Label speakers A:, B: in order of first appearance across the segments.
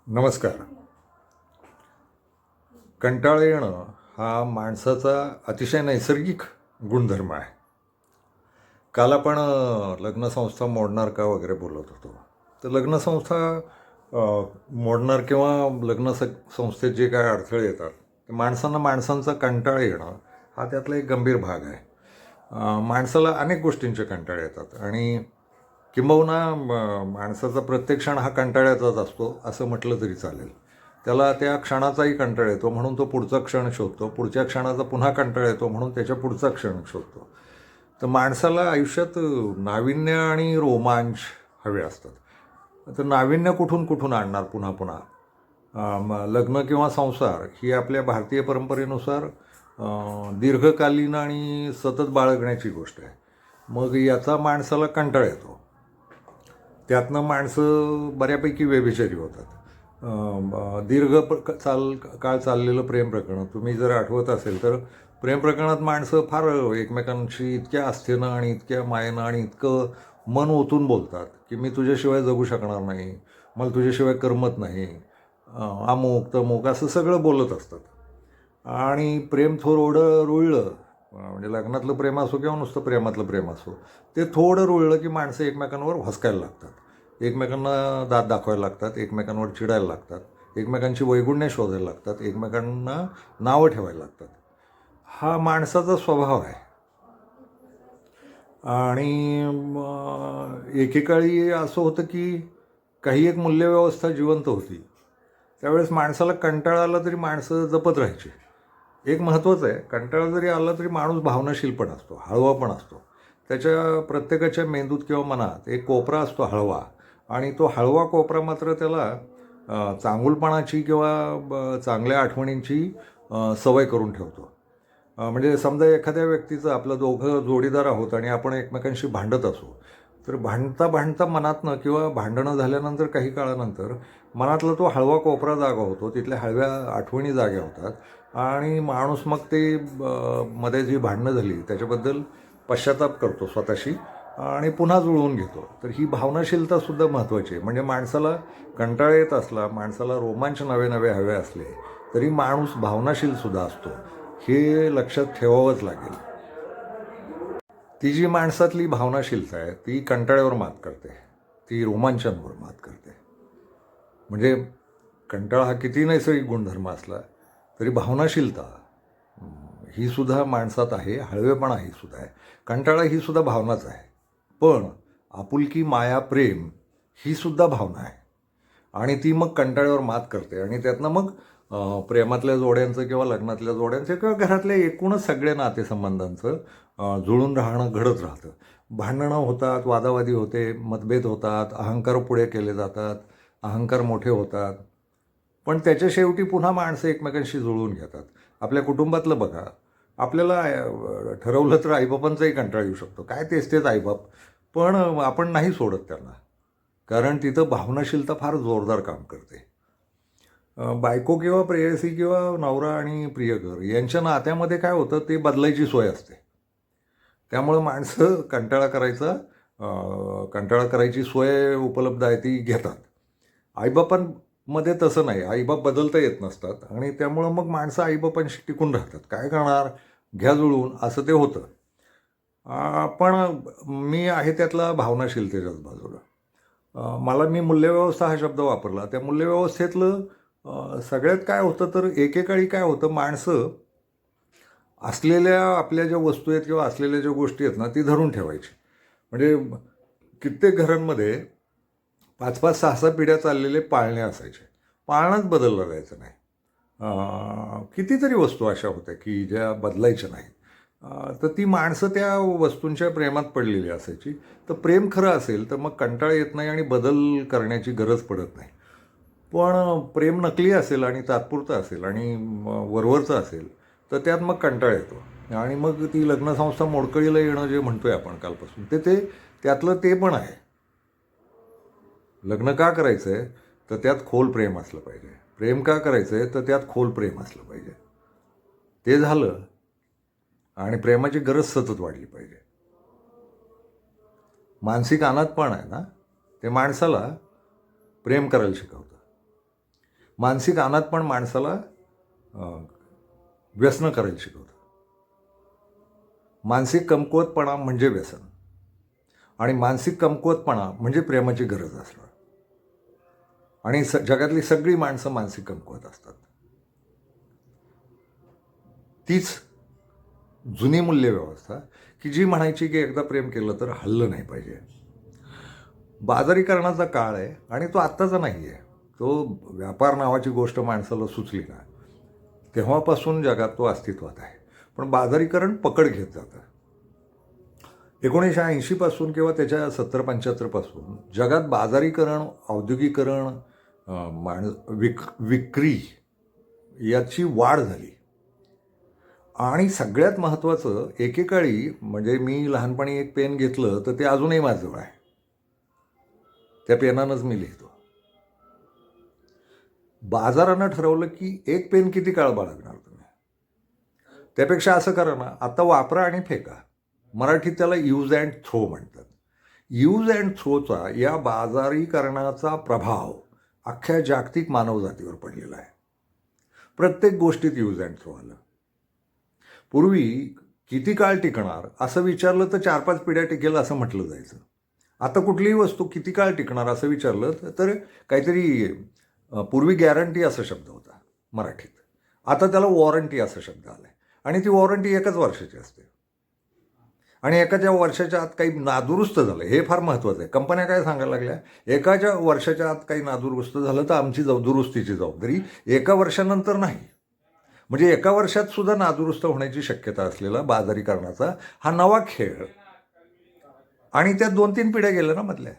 A: नमस्कार. कंटाळा येणं हा माणसाचा अतिशय नैसर्गिक गुणधर्म आहे. काल आपण लग्नसंस्था मोडणार का वगैरे बोलत होतो. तर लग्नसंस्था मोडणार किंवा संस्थेत जे काय अडथळे येतात ते माणसांचा कंटाळा येणं हा त्यातला एक गंभीर भाग आहे. माणसाला अनेक गोष्टींचे कंटाळे येतात आणि किंबहुना माणसाचा प्रत्येक क्षण हा कंटाळ्याचाच असतो असं म्हटलं तरी चालेल. त्याला त्या क्षणाचाही कंटाळा येतो म्हणून तो पुढचा क्षण शोधतो, पुढच्या क्षणाचा पुन्हा कंटाळा येतो म्हणून त्याच्या पुढचा क्षण शोधतो. तर माणसाला आयुष्यात नाविन्य आणि रोमांच हवे असतात. तर नाविन्य कुठून कुठून आणणार पुन्हा पुन्हा? लग्न किंवा संसार ही आपल्या भारतीय परंपरेनुसार दीर्घकालीन आणि सतत बाळगण्याची गोष्ट आहे. मग याचा माणसाला कंटाळा येतो. त्यातनं माणसं बऱ्यापैकी व्यभिचारी होतात. काळ चाललेलं प्रेम प्रकरण तुम्ही जर आठवत असेल तर प्रेम प्रकरणात माणसं फार एकमेकांशी इतक्या आस्थेनं आणि इतक्या मायेनं आणि इतकं मन ओतून बोलतात की मी तुझ्याशिवाय जगू शकणार नाही, मला तुझ्याशिवाय करमत नाही, अमुक तमुक असं सगळं बोलत असतात. आणि प्रेम थोडं रुळलं, म्हणजे लग्नातलं प्रेम असो किंवा नुसतं प्रेमातलं प्रेम असो, ते थोडं रुळलं की माणसं एकमेकांवर भसकायला लागतात, एकमेकांना दात दाखवायला लागतात, एकमेकांवर चिडायला लागतात, एकमेकांची वैगुण्य शोधायला लागतात, एकमेकांना नावं ठेवायला लागतात. हा माणसाचा स्वभाव आहे. आणि एकेकाळी असं होतं की काही एक मूल्यव्यवस्था जिवंत होती. त्यावेळेस माणसाला कंटाळा आला तरी माणसं जपत राहायची. एक महत्त्वाचं आहे, कंटाळा जरी आला तरी माणूस भावनाशील पण असतो, हळवा पण असतो. त्याच्या प्रत्येकाच्या मेंदूत किंवा मनात एक कोपरा असतो हळवा, आणि तो हळवा कोपरा मात्र त्याला चांगुलपणाची किंवा चांगल्या आठवणींची सवय करून ठेवतो. म्हणजे समजा एखाद्या व्यक्तीचं, आपलं दोघं जोडीदार आहोत आणि आपण एकमेकांशी भांडत असू, तर भांडता भांडता मनातनं किंवा भांडणं झाल्यानंतर काही काळानंतर मनातला तो हळवा कोपरा जागा होतो, तिथल्या हळव्या आठवणी जाग्या होतात आणि माणूस मग ते मध्ये जी भांडणं झाली त्याच्याबद्दल पश्चाताप करतो स्वतःशी आणि पुन्हा जुळवून घेतो. तर ही भावनाशीलतासुद्धा महत्त्वाची आहे. म्हणजे माणसाला कंटाळा येत असला, माणसाला रोमांच नवे नवे हवे असले तरी माणूस भावनाशीलसुद्धा असतो, हे लक्षात ठेवावंच लागेल. ती जी माणसातली भावनाशीलता आहे ती कंटाळ्यावर मात करते, ती रोमांचांवर मात करते. म्हणजे कंटाळा हा किती नैसर्गिक गुणधर्म असला तरी भावनाशीलता ही सुद्धा माणसात आहे, हळवेपणा ही सुद्धा आहे. कंटाळा ही सुद्धा भावनाच आहे. पण आपुलकी, माया, प्रेम ही सुद्धा भावना आहे आणि ती मग कंटाळ्यावर मात करते आणि त्यातनं मग प्रेमातल्या जोड्यांचं किंवा लग्नातल्या जोड्यांचं किंवा घरातल्या एकूणच सगळ्या नातेसंबंधांचं जुळून राहणं घडत राहतं. भांडणं होतात, वादावादी होते, मतभेद होतात, अहंकार पुढे केले जातात, अहंकार मोठे होतात, पण त्याच्या शेवटी पुन्हा माणसं एकमेकांशी जुळवून घेतात. आपल्या कुटुंबातलं बघा, आपल्याला ठरवलं तर आईबापांचाही कंटाळा येऊ शकतो. काय तेच आईबाप, पण आपण नाही सोडत त्यांना, कारण तिथं भावनाशीलता फार जोरदार काम करते. बायको किंवा प्रेयसी किंवा नवरा आणि प्रियकर यांच्या नात्यामध्ये काय होतं, ते बदलायची सोय असते. त्यामुळं माणसं कंटाळा करायची सोय उपलब्ध आहे ती घेतात. आईबापांमध्ये तसं नाही, आईबाप बदलता येत नसतात आणि त्यामुळं मग माणसं आईबापांशी टिकून राहतात. काय करणार, घ्या जुळून, असं ते होतं. पण मी आहे त्यातला भावनाशीलतेच्याच बाजूला. मी मूल्यव्यवस्था हा शब्द वापरला. त्या मूल्यव्यवस्थेतलं सगळ्यात काय होतं, तर एकेकाळी काय होतं, माणसं असलेल्या आपल्या ज्या वस्तू आहेत किंवा असलेल्या ज्या गोष्टी आहेत ना, ती धरून ठेवायची. म्हणजे कित्येक घरांमध्ये 5-5, 6-6 पिढ्या चाललेले पाळणे असायचे. पाळणाच बदलला जायचं नाही. कितीतरी वस्तू अशा होत्या की ज्या बदलायच्या नाहीत. तर ती माणसं त्या वस्तूंच्या प्रेमात पडलेली असायची. तर प्रेम खरं असेल तर मग कंटाळा येत नाही आणि बदल करण्याची गरज पडत नाही. पण प्रेम नकली असेल आणि तात्पुरतं असेल आणि वरवरचं असेल तर त्यात मग कंटाळा येतो आणि मग ती लग्नसंस्था मोडकळीला येणं जे म्हणतोय आपण कालपासून, त्यातलं ते पण आहे. लग्न का करायचं आहे, तर त्यात खोल प्रेम असलं पाहिजे. प्रेम का करायचं आहे, तर त्यात खोल प्रेम असलं पाहिजे. ते झालं आणि प्रेमाची गरज सतत वाढली पाहिजे. मानसिक अनाथपण आहे ना, ते माणसाला प्रेम करायला शिकवतं. मानसिक अनाथपण माणसाला व्यसन करायला शिकवतं. मानसिक कमकुवतपणा म्हणजे व्यसन, आणि मानसिक कमकुवतपणा म्हणजे प्रेमाची गरज असणं. आणि जगातली सगळी माणसं मानसिक कमकुवत असतात. तीच जुनी मूल्यव्यवस्था की जी म्हणायची की एकदा प्रेम केलं तर हललं नाही पाहिजे. बाजारीकरणाचा काळ आहे आणि तो आत्ताचा नाही आहे. तो व्यापार नावाची गोष्ट माणसाला सुचली ना तेव्हापासून जगात तो अस्तित्वात आहे. पण बाजारीकरण पकड घेत जातं. 1980पासून किंवा त्याच्या 70-75पासून जगात बाजारीकरण, औद्योगिकरण, विक्री याची वाढ झाली. आणि सगळ्यात महत्त्वाचं, एकेकाळी म्हणजे मी लहानपणी एक पेन घेतलं तर ते अजूनही माझजवळ आहे. त्या पेनानंच मी लिहितो. बाजारानं ठरवलं की एक पेन किती काळ बाळगणार तुम्ही. त्यापेक्षा असं करा ना, आता वापरा आणि फेका. मराठीत त्याला यूज अँड थ्रो म्हणतात. यूज अँड थ्रोचा या बाजारीकरणाचा प्रभाव अख्ख्या जागतिक मानवजातीवर पडलेला आहे. प्रत्येक गोष्टीत यूज अँड थ्रो आलं. पूर्वी किती काळ टिकणार असं विचारलं तर 4-5 पिढ्या टिकेल असं म्हटलं जायचं. आता कुठलीही वस्तू किती काळ टिकणार असं विचारलं तर काहीतरी पूर्वी गॅरंटी असा शब्द होता मराठीत. आता त्याला वॉरंटी असा शब्द आला आहे. आणि ती वॉरंटी 1 वर्षाची असते. आणि एकाच्या वर्षाच्या आत काही नादुरुस्त झालं, हे फार महत्त्वाचं आहे. कंपन्या काय सांगायला लागल्या, एकाच्या वर्षाच्या आत काही नादुरुस्त झालं तर आमची दुरुस्तीची जबाबदारी, 1 वर्षानंतर नाही. म्हणजे 1 वर्षात सुद्धा नादुरुस्त होण्याची शक्यता असलेला बाजारीकरणाचा हा नवा खेळ. आणि त्या 2-3 पिढ्या गेल्या ना मधल्या.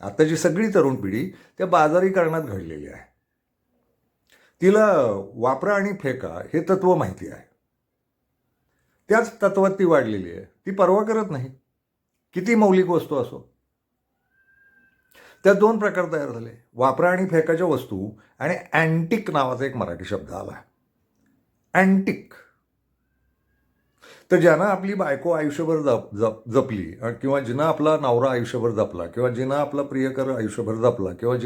A: आताची सगळी तरुण पिढी त्या बाजारीकरणात घडलेली आहे. तिला वापरा आणि फेका हे तत्त्व माहिती आहे. त्याच तत्वात ती वाढलेली आहे. ती पर्वा करत नाही किती मौलिक वस्तू असो. त्या 2 प्रकार तयार झाले, वापरा आणि फेकाच्या वस्तू आणि अँटिक नावाचा एक मराठी शब्द आला. अँटिक. तर ज्यानं आपली बायको आयुष्यभर जपली, किंवा जिनं आपला नवरा आयुष्यभर जपला, किंवा जिनं आपला प्रियकर आयुष्यभर जपला, किंवा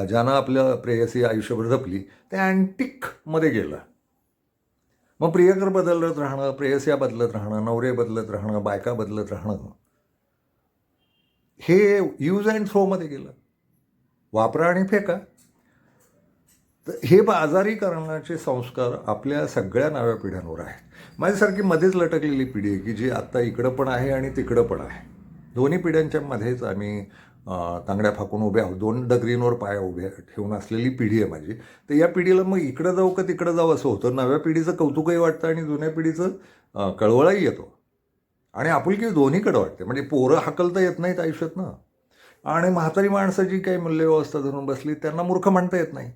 A: ज्यानं आपल्या प्रेयसी आयुष्यभर जपली, ते अँटिकमध्ये गेलं. मग प्रियकर बदलत राहणं, प्रेयस्या बदलत राहणं, नवरे बदलत राहणं, बायका बदलत राहणं, हे यूज अँड थ्रोमध्ये गेलं. वापरा आणि फेका. तर हे बाजारीकरणाचे संस्कार आपल्या सगळ्या नव्या पिढ्यांवर आहेत. माझ्यासारखी मध्येच लटकलेली पिढी आहे की जी आत्ता इकडं पण आहे आणि तिकडं पण आहे. दोन्ही पिढ्यांच्या मध्येच आम्ही तांगड्या फाकून उभे आहोत. 2 डगरींवर पाया उभे ठेवून असलेली पिढी आहे माझी. तर या पिढीला मग इकडं जाऊ का तिकडं जाऊ असं होतं. नव्या पिढीचं कौतुकही वाटतं आणि जुन्या पिढीचं कळवळाही येतो. आणि आपुलकी दोन्हीकडं वाटते. म्हणजे पोरं हाकलता येत नाहीत आयुष्यात ना, आणि म्हातारी माणसं जी काही मूल्यव्यवस्था धरून बसली त्यांना मूर्ख म्हणता येत नाही.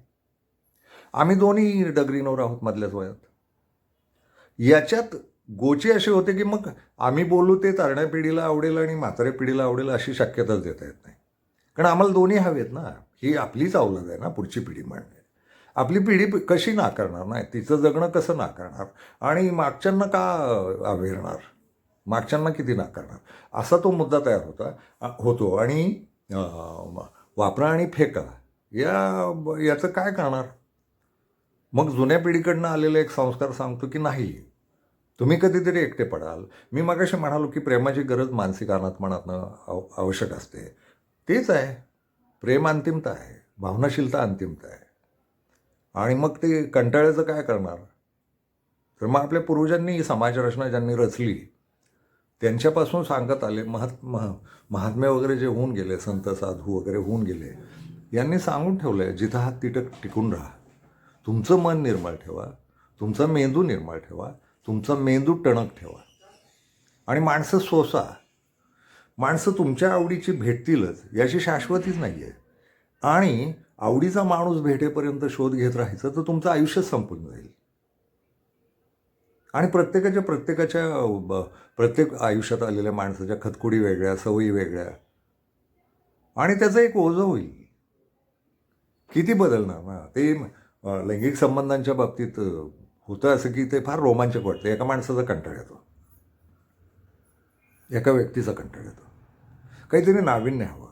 A: आम्ही दोन्ही डगरींवर आहोत मधल्याच वयात. याच्यात गोची अशी होते की मग आम्ही बोलू ते तरण्या पिढीला आवडेल आणि म्हाताऱ्या पिढीला आवडेल अशी शक्यताच देता येत नाही. कारण आम्हाला दोन्ही हवेत ना. ही आपलीच अवलाद आहे ना पुढची पिढी म्हणजे. आपली पिढी कशी नाकारणार नाही, तिचं जगणं कसं नाकारणार, आणि मागच्यांना का आवेरणार, मागच्यांना किती नाकारणार, असा तो मुद्दा तयार होतो. आणि वापरा आणि फेका याचं काय करणार. मग जुन्या पिढीकडनं आलेले एक संस्कार सांगतो की नाही, तुम्ही कधीतरी एकटे पडाल. मी मगाशी म्हणालो की प्रेमाची गरज मानसिक अनात्मनातनं आवश्यक असते. तेच आहे. प्रेम अंतिमता आहे, भावनाशीलता अंतिमता आहे. आणि मग ते कंटाळ्याचं काय करणार. तर मग आपल्या पूर्वजांनी समाजरचना ज्यांनी रचली त्यांच्यापासून सांगत आले, महात्मे वगैरे जे होऊन गेले, संत साधू वगैरे होऊन गेले, यांनी सांगून ठेवलं आहे, जिथं हात तिथं टिकून राहा. तुमचं मन निर्मळ ठेवा, तुमचा मेंदू निर्मळ ठेवा, तुमचा मेंदू टणक ठेवा, आणि माणसं सोसा. माणसं तुमच्या आवडीची भेटतीलच याची शाश्वतीच नाही आहे. आणि आवडीचा माणूस भेटेपर्यंत शोध घेत राहायचं तर तुमचं आयुष्यच संपून जाईल. आणि प्रत्येक आयुष्यात आलेल्या माणसाच्या खतखुडी वेगळ्या, सवयी वेगळ्या, आणि त्याचं एक ओझं होईल. किती बदलणार ना. ते लैंगिक संबंधांच्या बाबतीत होतं असं की ते फार रोमांचक वाटतं. एका माणसाचा कंटाळा येतो, एका व्यक्तीचा कंटाळा येतो. काहीतरी नाविन्य हवं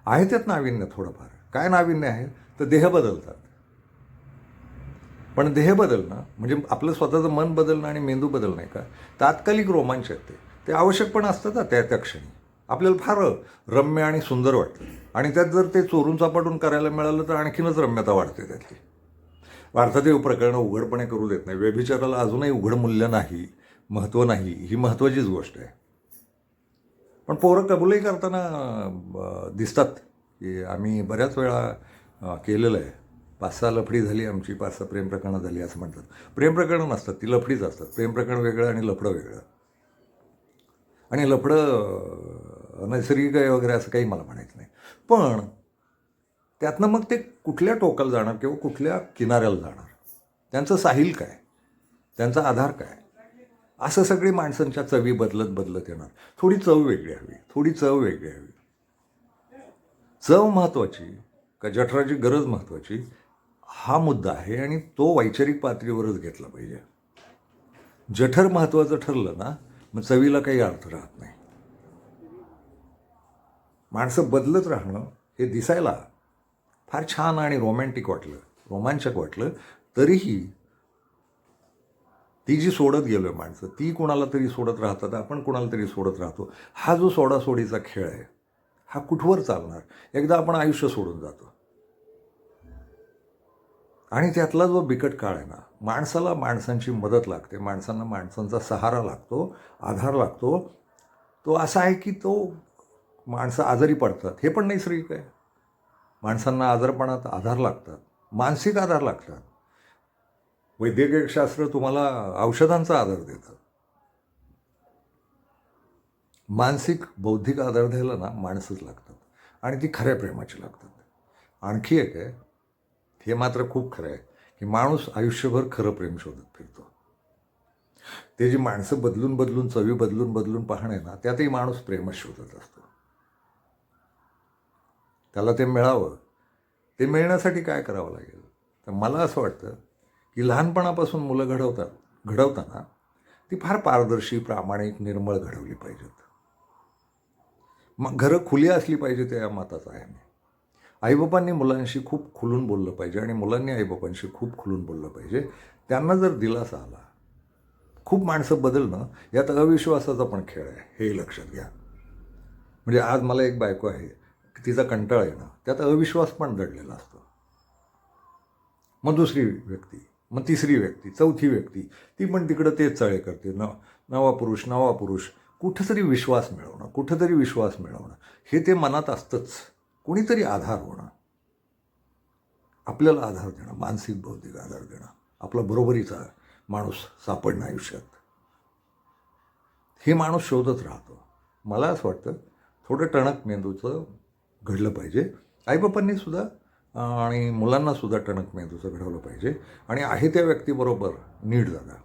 A: आहे. त्यात नाविन्य थोडंफार, काय नाविन्य आहे तर देह बदलतात. पण देह बदलणं म्हणजे आपलं स्वतःचं मन बदलणं आणि मेंदू बदलणं आहे का, तात्कालिक रोमांच आहेत ते आवश्यक पण असतं ना त्या क्षणी. आपल्याला फार रम्य आणि सुंदर वाटतं आणि त्यात जर ते चोरून चापाटून करायला मिळालं तर आणखीनच रम्यता वाढते त्यातली. अर्थात प्रकरणं उघडपणे करू देत नाही. व्यभिचाराला अजूनही उघड मूल्य नाही, महत्त्व नाही, ही महत्त्वाचीच गोष्ट आहे. पण पोरं कबूलही करताना दिसतात की आम्ही बऱ्याच वेळा केलेलं आहे. 5-6 लफडी झाली आमची, 5-6 प्रेम प्रकरणं झाली असं म्हणतात. प्रेम प्रकरणं नसतात, ती लफडीच असतात. प्रेम प्रकरण वेगळं आणि लफडं वेगळं. आणि लफडं नैसर्गिक आहे वगैरे असं काही मला म्हणायचं नाही. पण त्यातनं मग ते कुठल्या टोकाला जाणार किंवा कुठल्या किनाऱ्याला जाणार, त्यांचं साहिल काय, त्यांचा आधार काय, असं सगळी माणसांच्या चवी बदलत बदलत येणार. थोडी चव वेगळी हवी, थोडी चव वेगळी हवी. चव महत्त्वाची का जठराची गरज महत्त्वाची, हा मुद्दा आहे आणि तो वैचारिक पातळीवरच घेतला पाहिजे. जठर महत्त्वाचं ठरलं ना, मग चवीला काही अर्थ राहत नाही. माणसं बदलत राहणं हे दिसायला फार छान आणि रोमॅन्टिक वाटलं, रोमांचक वाटलं, तरीही ती जी सोडत गेलो आहे माणसं, ती कोणाला तरी सोडत राहतात, आपण कोणाला तरी सोडत राहतो. हा जो सोडासोडीचा खेळ आहे, हा कुठवर चालणार? एकदा आपण आयुष्य सोडून जातो आणि त्यातला जो बिकट काळ आहे ना, माणसाला माणसांची मदत लागते, माणसांना माणसांचा सहारा लागतो, आधार लागतो. तो असा आहे की तो माणसं आजारी पडतात, हे पण नैसर्गिक आहे. माणसांना आजारपणात आधार लागतात, मानसिक आधार लागतात. वैद्यकीय शास्त्र तुम्हाला औषधांचा आधार देतं. मानसिक बौद्धिक आधार द्यायला ना माणसंच लागतात आणि ती खऱ्या प्रेमाची लागतात. आणखी एक आहे, हे मात्र खूप खरं आहे की माणूस आयुष्यभर खरं प्रेम शोधत फिरतो. ते जी माणसं बदलून बदलून, चवी बदलून बदलून पाहणे ना, त्यातही माणूस प्रेमच शोधत असतो. त्याला ते मिळावं, ते मिळण्यासाठी काय करावं लागेल? तर मला असं वाटतं की लहानपणापासून मुलं घडवताना ती फार पारदर्शी, प्रामाणिक, निर्मळ घडवली पाहिजेत. मग घरं खुली असली पाहिजे, त्या मताचा आहे मी. आईबापांनी मुलांशी खूप खुलून बोललं पाहिजे आणि मुलांनी आईबापांशी खूप खुलून बोललं पाहिजे. त्यांना जर दिलासा आला, खूप माणसं बदलणं यात अविश्वासाचा पण खेळ आहे, हे लक्षात घ्या. म्हणजे आज मला एक बायको आहे, तिचा कंटाळा येणं, त्यात अविश्वास पण दडलेला असतो. मग दुसरी व्यक्ती, मग तिसरी व्यक्ती, चौथी व्यक्ती, ती पण तिकडं तेच चाळे करते. नवा पुरुष, कुठंतरी विश्वास मिळवणं, हे ते मनात असतंच. कोणीतरी आधार होणं, आपल्याला आधार देणं, मानसिक बौद्धिक आधार देणं, आपला बरोबरीचा माणूस सापडणं आयुष्यात, हे माणूस शोधत राहतो. मला असं वाटतं थोडं टणक मेंदूचं घडलं पाहिजे. आईबापांनी सुद्धा आणि मुलांनासुद्धा टणक मेंदूचं घडवलं पाहिजे आणि आहे त्या व्यक्तीबरोबर नीट जगा.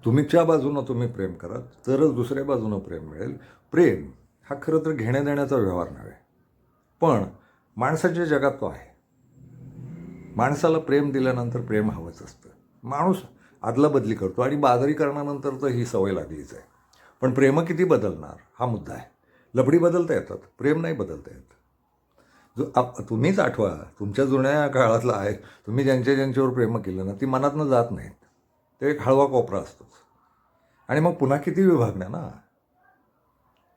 A: तुमच्या बाजूनं तुम्ही प्रेम करा, तरच दुसऱ्या बाजूनं प्रेम मिळेल. प्रेम हा खरं तर घेण्या देण्याचा व्यवहार नव्हे, पण माणसाच्या जगात तो आहे. माणसाला प्रेम दिल्यानंतर प्रेम हवंच असतं. माणूस आदलाबदली करतो आणि बाजारीकरणानंतर तर ही सवय लागलीच आहे. पण प्रेम किती बदलणार हा मुद्दा आहे. लफडी बदलता येतात, प्रेम नाही बदलता येत. तुम्हीच आठवा, तुमच्या जुन्या काळातला आहे, तुम्ही ज्यांच्यावर प्रेम केलं ना, ती मनातनं जात नाहीत. ते एक हळवा कोपरा असतोच. आणि मग पुन्हा किती विभागण्या ना.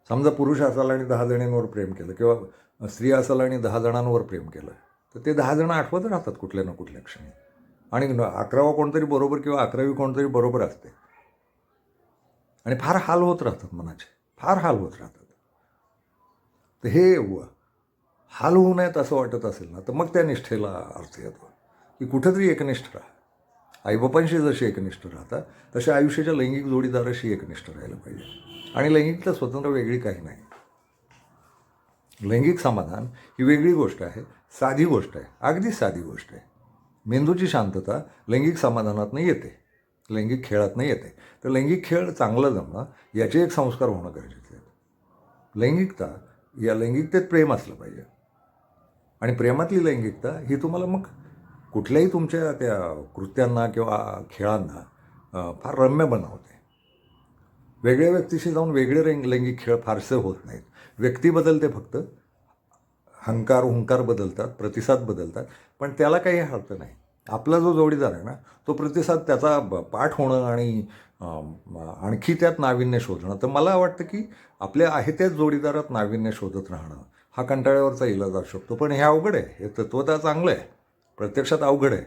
A: समजा पुरुष असाल आणि 10 जणींवर प्रेम केलं किंवा स्त्री असाल आणि 10 जणांवर प्रेम केलं, तर ते 10 जण आठवत राहतात कुठल्या ना कुठल्या क्षणी. आणि 11वा कोणतरी बरोबर किंवा 11वी कोणतरी बरोबर असते आणि फार हाल होत राहतात मनाचे, फार हाल होत राहतात. तर हे हाल होऊ नयेत असं वाटत असेल ना, तर मग त्या निष्ठेला अर्थ येतो की कुठंतरी एकनिष्ठ राहा. आईबापांशी जशी एकनिष्ठ राहतात, तशा आयुष्याच्या लैंगिक जोडीदाराशी एकनिष्ठ राहायला पाहिजे. आणि लैंगिकता स्वतंत्र वेगळी काही नाही. लैंगिक समाधान ही वेगळी गोष्ट आहे, साधी गोष्ट आहे, अगदी साधी गोष्ट आहे. मेंदूची शांतता लैंगिक समाधानातनं येते, लैंगिक खेळातनं येते. तर लैंगिक खेळ चांगलं जमणं याचे एक संस्कार होणं गरजेचं आहे. लैंगिकतेत प्रेम असलं पाहिजे आणि प्रेमातली लैंगिकता ही तुम्हाला मग कुठल्याही तुमच्या त्या कृत्यांना किंवा खेळांना फार रम्य बनवते. वेगळ्या व्यक्तीशी जाऊन वेगळे लैंगिक खेळ फारसे होत नाहीत. व्यक्ती बदलते फक्त, हंकार हुंकार बदलतात, प्रतिसाद बदलतात, पण त्याला काही अर्थ नाही. आपला जो जोडीदार आहे ना, तो प्रतिसाद त्याचा पाठ होणं आणि आणखी त्यात नाविन्य शोधणं. तर मला वाटतं की आपल्या आहे त्याच जोडीदारात नाविन्य शोधत राहणं हा कंटाळ्यावरचा इलाज असू शकतो. पण हे अवघड आहे. हे तत्वतः चांगलं आहे, प्रत्यक्षात अवघड आहे.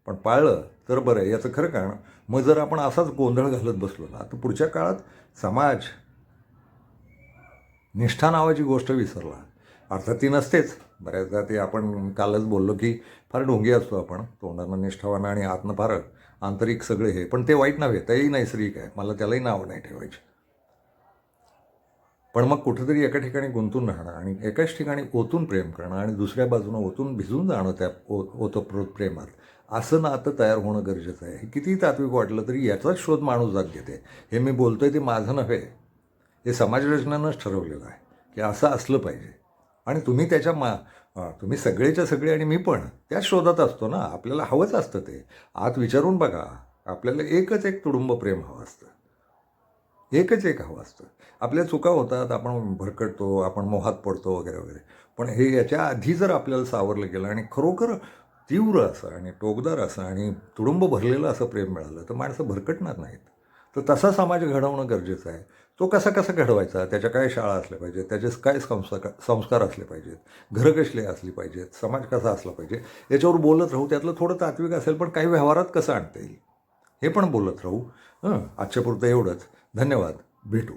A: पण पाळलं तर बरं आहे. याचं खरं कारण मग जर आपण असाच गोंधळ घालत बसलो ना, तर पुढच्या काळात समाज निष्ठा नावाची गोष्ट विसरला. अर्थात ती नसतेच. बऱ्याचदा ते आपण कालच बोललो की फार ढोंगी असतो आपण, तोंडानं निष्ठावान आणि आतनं फार आंतरिक सगळे हे. पण ते वाईट नव्हे, तेही नैसर्गिक आहे. मला त्यालाही नावं नाही ठेवायची. पण मग कुठेतरी एका ठिकाणी गुंतून राहणं आणि एकाच ठिकाणी ओतून प्रेम करणं आणि दुसऱ्या बाजूनं ओतून भिजून जाणं त्या ओतप्रोत प्रेमात, असं नातं तयार होणं गरजेचं आहे. हे कितीही तात्विक वाटलं तरी याचाच शोध माणूस जात घेते. हे मी बोलतोय ते माझं नव्हे, हे समाजरचनेनंच ठरवलेलं आहे की असं असलं पाहिजे. आणि तुम्ही त्याच्या तुम्ही सगळेच्या सगळे आणि मी पण त्याच शोधात असतो ना. आपल्याला हवंच असतं ते. आत विचारून बघा, आपल्याला एकच एक तुडुंब प्रेम हवं असतं, एकच एक हवं असतं. आपल्या चुका होतात, आपण भरकटतो, आपण मोहात पडतो वगैरे वगैरे. पण हे याच्या आधी जर आपल्याला सावरलं गेलं आणि खरोखर तीव्र असं आणि टोकदार असं आणि तुडुंब भरलेलं असं प्रेम मिळालं तर माणसं भरकटणार नाहीत. तर तसा समाज घडवणं गरजेचं आहे. तो कसा कसा घडवायचा, त्याच्या काय शाळा असल्या पाहिजेत, त्याचे काय संस्कार असले पाहिजेत, घरं कसली असली पाहिजेत, समाज कसा असला पाहिजे, याच्यावर बोलत राहू. त्यातलं थोडं तात्विक असेल पण काही व्यवहारात कसं आणता येईल हे पण बोलत राहू. आजच्यापुरतं एवढंच. धन्यवाद. भेटू.